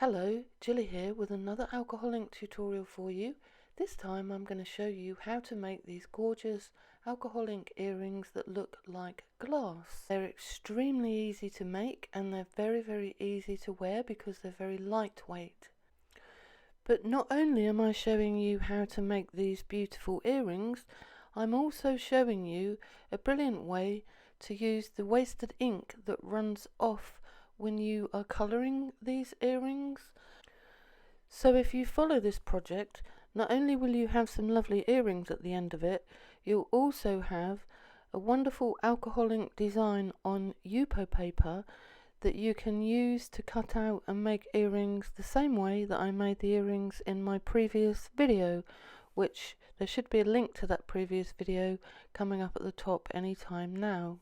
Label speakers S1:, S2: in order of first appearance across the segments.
S1: Hello, Jilly here with another alcohol ink tutorial for you. This time I'm going to show you how to make these gorgeous alcohol ink earrings that look like glass. They're extremely easy to make and they're very easy to wear because they're very lightweight. But not only am I showing you how to make these beautiful earrings, I'm also showing you a brilliant way to use the wasted ink that runs off when you are colouring these earrings. So if you follow this project, not only will you have some lovely earrings at the end of it, you'll also have a wonderful alcohol ink design on Yupo paper that you can use to cut out and make earrings the same way that I made the earrings in my previous video, which there should be a link to that previous video coming up at the top anytime now.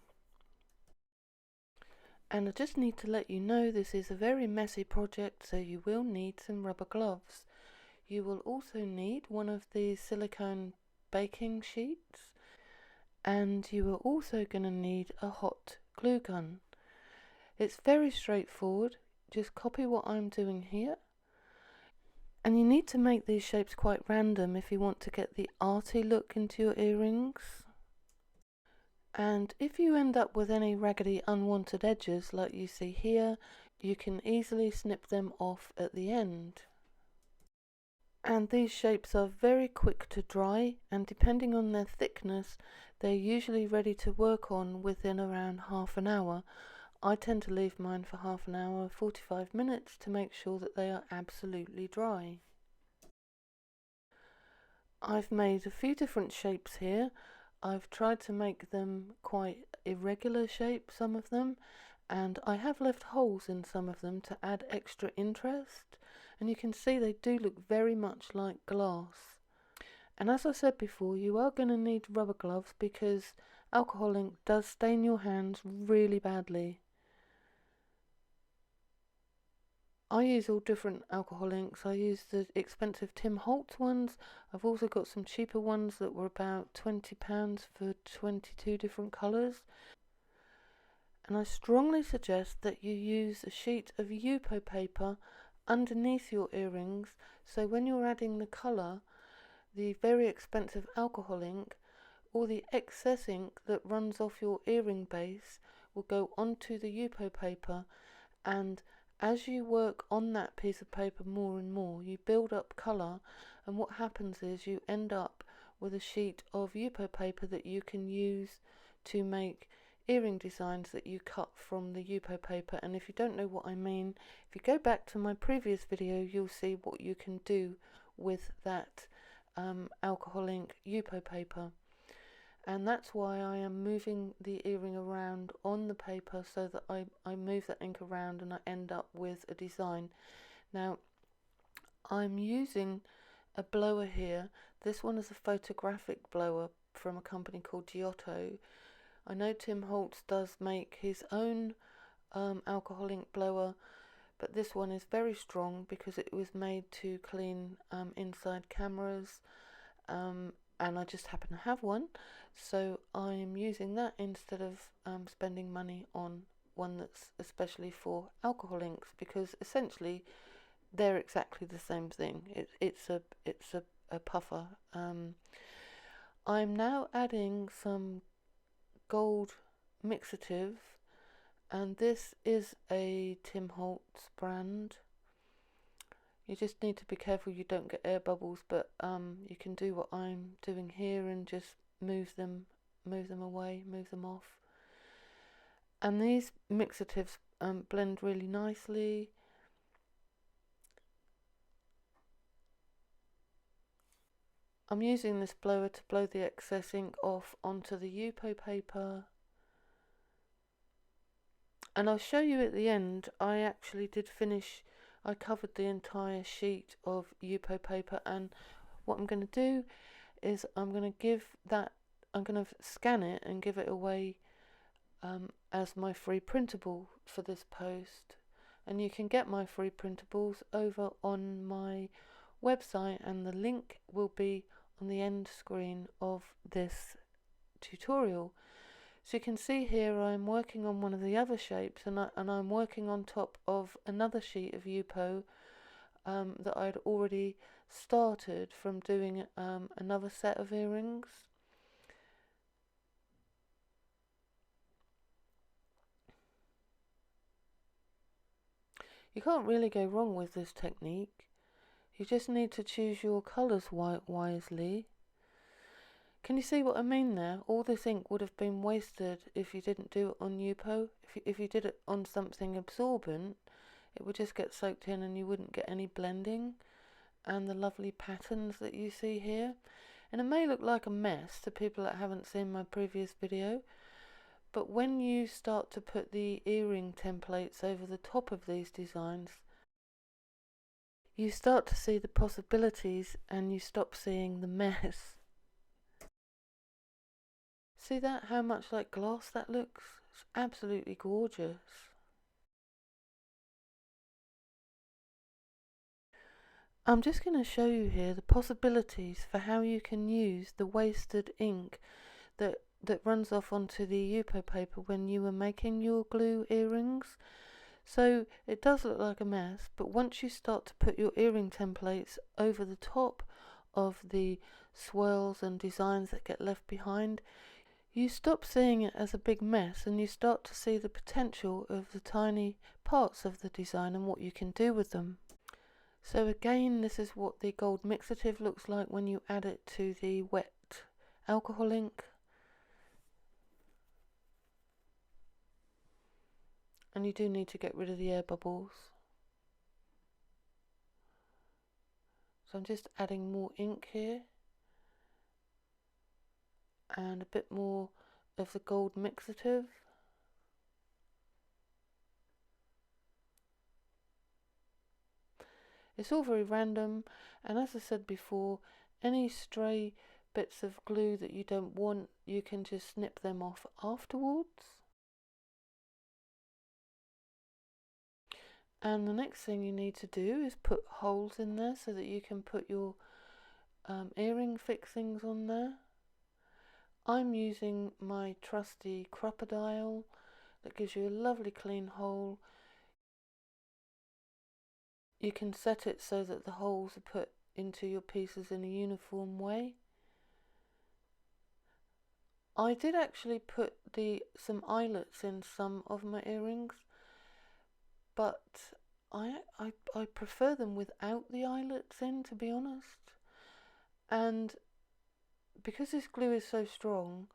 S1: And I just need to let you know this is a very messy project, so you will need some rubber gloves. You will also need one of these silicone baking sheets, and you are also going to need a hot glue gun. It's very straightforward, just copy what I'm doing here. And you need to make these shapes quite random if you want to get the arty look into your earrings. And if you end up with any raggedy unwanted edges like you see here, you can easily snip them off at the end. And these shapes are very quick to dry, and depending on their thickness, they're usually ready to work on within around half an hour. I tend to leave mine for half an hour, 45 minutes, to make sure that they are absolutely dry. I've made a few different shapes here. I've tried to make them quite irregular shapes, some of them, and I have left holes in some of them to add extra interest, and you can see they do look very much like glass. And as I said before, you are going to need rubber gloves because alcohol ink does stain your hands really badly. I use all different alcohol inks. I use the expensive Tim Holtz ones. I've also got some cheaper ones that were about £20 for 22 different colours. And I strongly suggest that you use a sheet of Yupo paper underneath your earrings, so when you're adding the colour, the very expensive alcohol ink, or the excess ink that runs off your earring base will go onto the Yupo paper, and as you work on that piece of paper more and more, you build up colour, and what happens is you end up with a sheet of Yupo paper that you can use to make earring designs that you cut from the Yupo paper. And if you don't know what I mean, if you go back to my previous video, you'll see what you can do with that alcohol ink Yupo paper. And that's why I am moving the earring around on the paper, so that I move that ink around and I end up with a design. Now I'm using a blower here. This one is a photographic blower from a company called Giotto. I know Tim Holtz does make his own alcohol ink blower, but this one is very strong because it was made to clean inside cameras, and I just happen to have one, so I'm using that instead of spending money on one that's especially for alcohol inks, because essentially they're exactly the same thing. It's a puffer. I'm now adding some gold mixative, and this is a Tim Holtz brand. You just need to be careful you don't get air bubbles, but you can do what I'm doing here and just move them away, move them off. And these mixatives blend really nicely. I'm using this blower to blow the excess ink off onto the Yupo paper. And I'll show you at the end, I actually did finish, I covered the entire sheet of Yupo paper, and what I'm going to do is I'm going to scan it and give it away as my free printable for this post. And you can get my free printables over on my website, and the link will be on the end screen of this tutorial. So you can see here I'm working on one of the other shapes, and I'm working on top of another sheet of Yupo that I'd already started from doing another set of earrings. You can't really go wrong with this technique. You just need to choose your colours wisely. Can you see what I mean there? All this ink would have been wasted if you didn't do it on Yupo. If you did it on something absorbent, it would just get soaked in and you wouldn't get any blending and the lovely patterns that you see here. And it may look like a mess to people that haven't seen my previous video, but when you start to put the earring templates over the top of these designs, you start to see the possibilities and you stop seeing the mess. See that? How much like glass that looks? It's absolutely gorgeous. I'm just going to show you here the possibilities for how you can use the wasted ink that runs off onto the Yupo paper when you were making your glue earrings. So it does look like a mess, but once you start to put your earring templates over the top of the swirls and designs that get left behind, you stop seeing it as a big mess and you start to see the potential of the tiny parts of the design and what you can do with them. So again, this is what the gold mixative looks like when you add it to the wet alcohol ink. And you do need to get rid of the air bubbles. So I'm just adding more ink here. And a bit more of the gold mixative. It's all very random, and as I said before, any stray bits of glue that you don't want, you can just snip them off afterwards. And the next thing you need to do is put holes in there so that you can put your earring fixings on there. I'm using my trusty crocodile that gives you a lovely clean hole. You can set it so that the holes are put into your pieces in a uniform way. I did actually put some eyelets in some of my earrings, but I prefer them without the eyelets in, to be honest. And because this glue is so strong,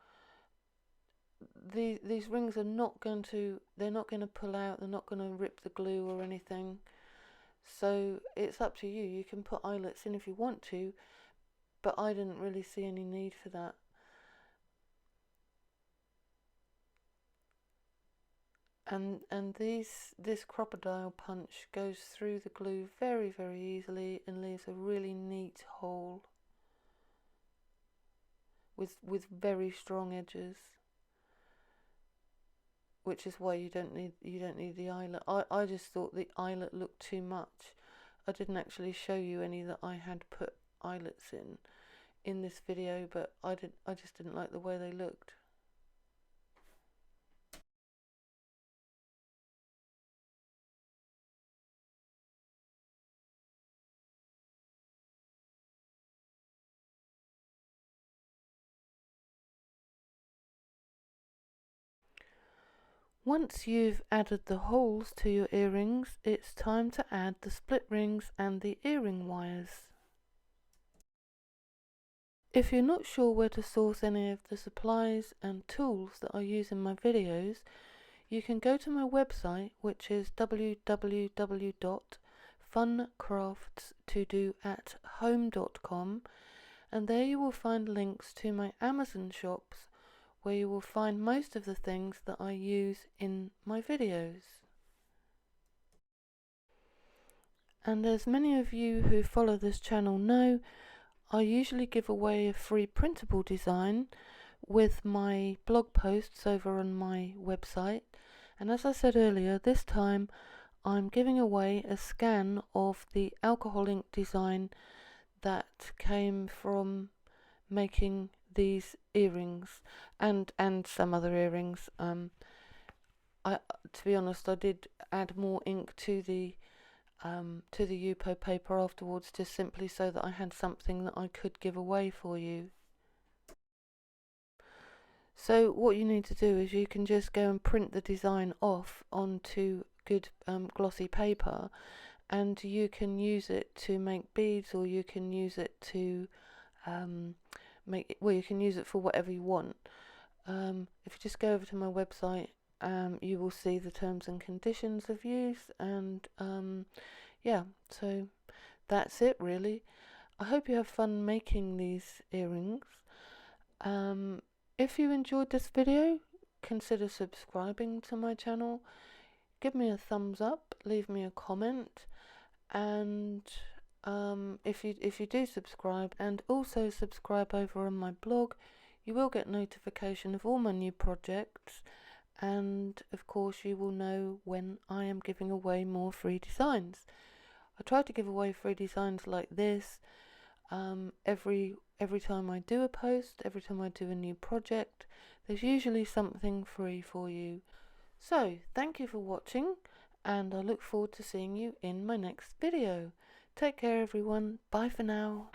S1: these rings are not going to pull out, they're not going to rip the glue or anything. So it's up to you. You can put eyelets in if you want to, but I didn't really see any need for that. And this crocodile punch goes through the glue very, very easily and leaves a really neat hole with very strong edges, which is why you don't need the eyelet. I just thought the eyelet looked too much. I didn't actually show you any that I had put eyelets in this video, but I just didn't like the way they looked. Once you've added the holes to your earrings, it's time to add the split rings and the earring wires. If you're not sure where to source any of the supplies and tools that I use in my videos, you can go to my website, which is www.funcraftstodoathome.com, and there you will find links to my Amazon shops, where you will find most of the things that I use in my videos. And as many of you who follow this channel know, I usually give away a free printable design with my blog posts over on my website. And as I said earlier, this time I'm giving away a scan of the alcohol ink design that came from making these earrings and some other earrings. To be honest, I did add more ink to the to the Yupo paper afterwards, just simply so that I had something that I could give away for you. So what you need to do is you can just go and print the design off onto good glossy paper, and you can use it to make beads, or you can use it to you can use it for whatever you want. If you just go over to my website, you will see the terms and conditions of use, and yeah, so that's it really. I hope you have fun making these earrings. If you enjoyed this video, consider subscribing to my channel. Give me a thumbs up, leave me a comment, and if you do subscribe, and also subscribe over on my blog, you will get notification of all my new projects, and of course you will know when I am giving away more free designs. I try to give away free designs like this every time I do a post, every time I do a new project. There's usually something free for you. So thank you for watching, and I look forward to seeing you in my next video. Take care everyone, bye for now.